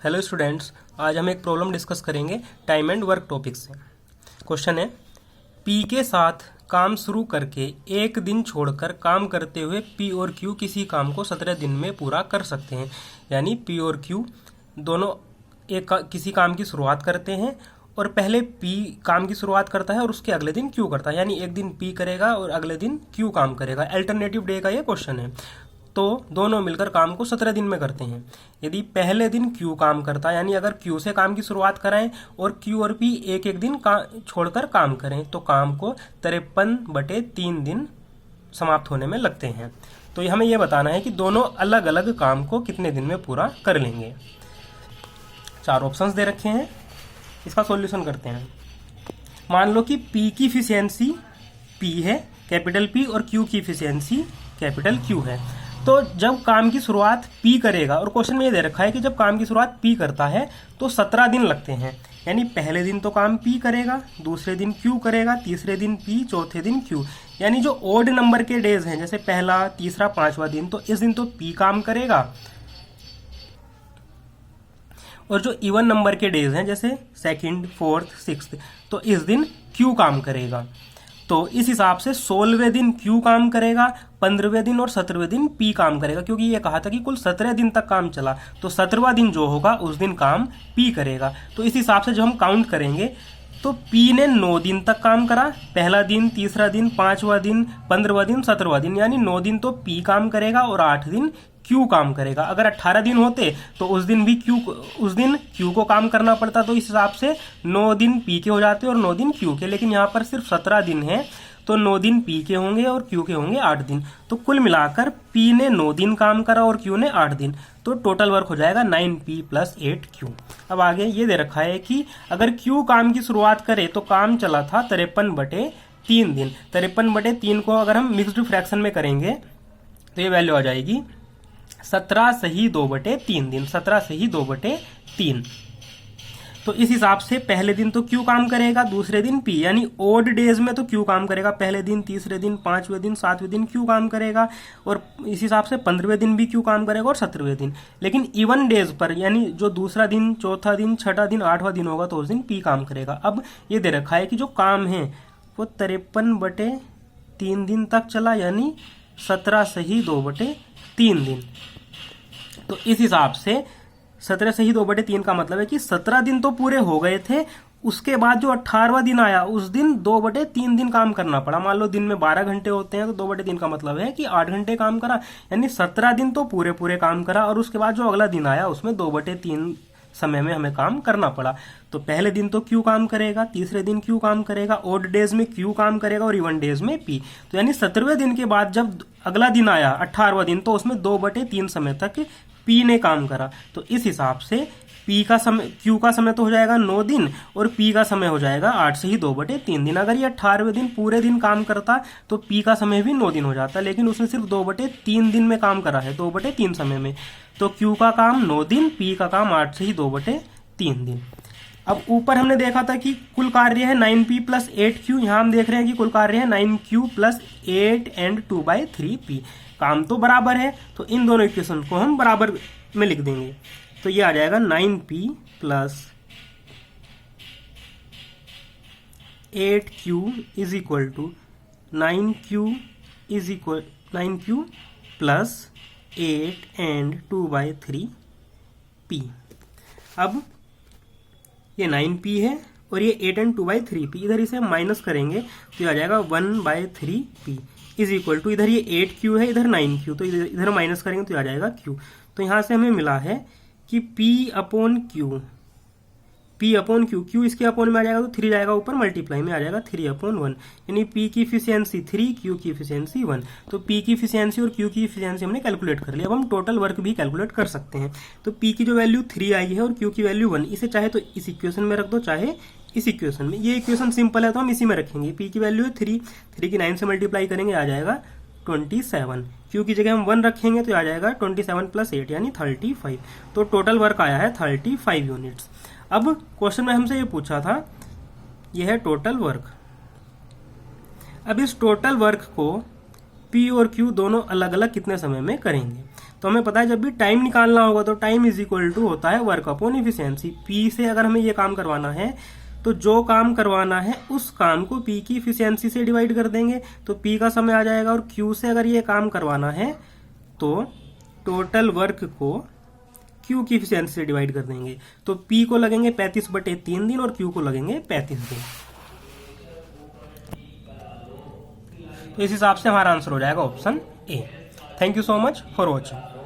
Hello students, आज हम एक प्रॉब्लम डिस्कस करेंगे टाइम एंड वर्क टॉपिक से। क्वेश्चन है, पी के साथ काम शुरू करके एक दिन छोड़कर काम करते हुए पी और क्यू किसी काम को 17 दिन में पूरा कर सकते हैं। यानी पी और क्यू दोनों किसी काम की शुरुआत करते हैं और पहले पी काम की शुरुआत करता है और उसके अगले दिन क्यू करता है। यानी एक दिन पी करेगा और अगले दिन क्यू काम करेगा। अल्टरनेटिव डे का ये क्वेश्चन है। तो दोनों मिलकर काम को 17 दिन में करते हैं। यदि पहले दिन क्यू काम करता है, यानी अगर क्यू से काम की शुरुआत कराएं और क्यू और पी एक एक दिन छोड़कर काम करें तो काम को 53/3 दिन समाप्त होने में लगते हैं। तो हमें यह बताना है कि दोनों अलग अलग काम को कितने दिन में पूरा कर लेंगे। 4 ऑप्शंस दे रखे हैं, इसका सॉल्यूशन करते हैं। मान लो कि पी की इफिशियंसी पी है, कैपिटल पी, और क्यू की इफिशियंसी कैपिटल क्यू है। तो जब काम की शुरुआत पी करेगा, और क्वेश्चन में ये दे रखा है कि जब काम की शुरुआत पी करता है तो 17 दिन लगते हैं। यानी पहले दिन तो काम पी करेगा, दूसरे दिन क्यू करेगा, तीसरे दिन पी, चौथे दिन क्यू। यानी जो ओड नंबर के डेज हैं, जैसे पहला, तीसरा, पांचवा दिन, तो इस दिन तो पी काम करेगा। और जो इवन नंबर के डेज हैं, जैसे सेकंड, फोर्थ, सिक्स्थ, तो इस दिन क्यू काम करेगा। तो इस हिसाब से 16वें दिन क्यू काम करेगा, 15वें दिन और 17वें दिन पी काम करेगा, क्योंकि ये कहा था कि कुल 17 दिन तक काम चला। तो 17वां दिन जो होगा उस दिन काम पी करेगा। तो इस हिसाब से जो हम काउंट करेंगे तो पी ने 9 दिन तक काम करा, पहला दिन, तीसरा दिन, पांचवा दिन, 15वां दिन, 17वां दिन, यानी 9 दिन तो पी काम करेगा और 8 दिन क्यू काम करेगा। अगर 18 दिन होते तो उस दिन क्यू को काम करना पड़ता। तो इस हिसाब से 9 दिन पी के हो जाते और 9 दिन क्यू के। लेकिन यहाँ पर सिर्फ 17 दिन है, तो 9 दिन पी के होंगे और क्यू के होंगे 8 दिन। तो कुल मिलाकर पी ने 9 दिन काम करा और क्यू ने 8 दिन। तो टोटल वर्क हो जाएगा 9p + 8q। अब आगे ये दे रखा है कि अगर क्यू काम की शुरुआत करे तो काम चला था 53/3 दिन। 53/3 को अगर हम मिक्स्ड फ्रैक्शन में करेंगे तो ये वैल्यू आ जाएगी 17 सही 2/3 दिन। 17 सही 2/3। तो इस हिसाब से पहले दिन तो क्यू काम करेगा, दूसरे दिन पी। यानी ओड डेज में तो क्यू काम करेगा, पहले दिन, तीसरे दिन, पांचवें दिन, 7वें दिन क्यू काम करेगा, और इस हिसाब से 15वें दिन भी क्यू काम करेगा और 17वें दिन। लेकिन इवन डेज पर, यानी जो दूसरा दिन, चौथा दिन, छठा दिन, 8वां दिन होगा तो उस दिन पी काम करेगा। अब ये दे रखा है कि जो काम है वो 53/3 दिन तक चला, यानी 17 सही 2/3 दिन। तो इस हिसाब से 17 सही 2/3 का मतलब है कि 17 दिन तो पूरे हो गए थे। उसके बाद जो 18वां दिन आया उस दिन 2/3 दिन काम करना पड़ा। मान लो दिन में 12 घंटे होते हैं तो 2/3 का मतलब है कि 8 घंटे काम करा। यानी 17 दिन तो पूरे काम करा और उसके बाद जो अगला दिन आया उसमें 2/3 समय में हमें काम करना पड़ा। तो पहले दिन तो क्यू काम करेगा, तीसरे दिन क्यू काम करेगा, ओड डेज में क्यू काम करेगा और इवन डेज में पी। तो यानी 17वें दिन के बाद जब अगला दिन आया 18वां दिन, तो उसमें 2/3 समय तक पी ने काम करा। तो इस हिसाब से पी का समय, क्यू का समय तो हो जाएगा 9 दिन और पी का समय हो जाएगा 8 सही 2/3 दिन। अगर ये 18वें दिन पूरे दिन काम करता तो पी का समय भी 9 दिन हो जाता, लेकिन उसने सिर्फ 2/3 दिन में काम करा है, 2/3 समय में। तो क्यू का काम 9 दिन, पी का काम 8 सही 2/3 दिन। अब ऊपर हमने देखा था कि कुल कार्य है 9p + 8q। यहां हम देख रहे हैं कि कुल कार्य है 9q + 8 and 2/3p। काम तो बराबर है, तो इन दोनों इक्वेशन को हम बराबर में लिख देंगे। तो ये आ जाएगा 9p + 8q = 9q + 8 and 2/3p। अब ये 9p है और ये 8 and 2/3p। इधर इसे हम माइनस करेंगे तो ये आ जाएगा 1/3p = इधर ये 8q है, इधर 9q, तो इधर माइनस करेंगे तो आ जाएगा q। तो यहां से हमें मिला है कि p/q, q इसके अपोन में आ जाएगा तो 3 जाएगा ऊपर, मल्टीप्लाई में आ जाएगा 3/1। यानी p की इफिशियंसी 3, q की इफिशियंसी 1। तो p की इफिशियंसी और q की इफिशियंसी हमने कैलकुलेट कर लिया। अब हम टोटल वर्क भी कैलकुलेट कर सकते हैं। तो p की जो वैल्यू 3 आई है और q की वैल्यू 1, इसे चाहे तो इस इक्वेशन में रख दो, चाहे इस इक्वेशन में। ये इक्वेशन सिंपल है तो हम इसी में रखेंगे। p की वैल्यू है 3 की 9 से मल्टीप्लाई करेंगे आ जाएगा 27। q की जगह हम 1 रखेंगे तो आ जाएगा 27 + 8 यानी 35। तो टोटल वर्क आया है 35 यूनिट्स। अब क्वेश्चन में हमसे ये पूछा था, यह है टोटल वर्क। अब इस टोटल वर्क को P और Q दोनों अलग अलग कितने समय में करेंगे। तो हमें पता है जब भी टाइम निकालना होगा तो टाइम इज इक्वल टू होता है वर्क अपॉन इफिशियंसी। पी से अगर हमें ये काम करवाना है तो जो काम करवाना है उस काम को पी की इफिशियंसी से डिवाइड कर देंगे तो पी का समय आ जाएगा। और क्यू से अगर ये काम करवाना है तो टोटल वर्क को क्यू की इफिशियंसी से डिवाइड कर देंगे। तो पी को लगेंगे 35/3 दिन और क्यू को लगेंगे 35 दिन। तो इस हिसाब से हमारा आंसर हो जाएगा option A. Thank you so much for watching.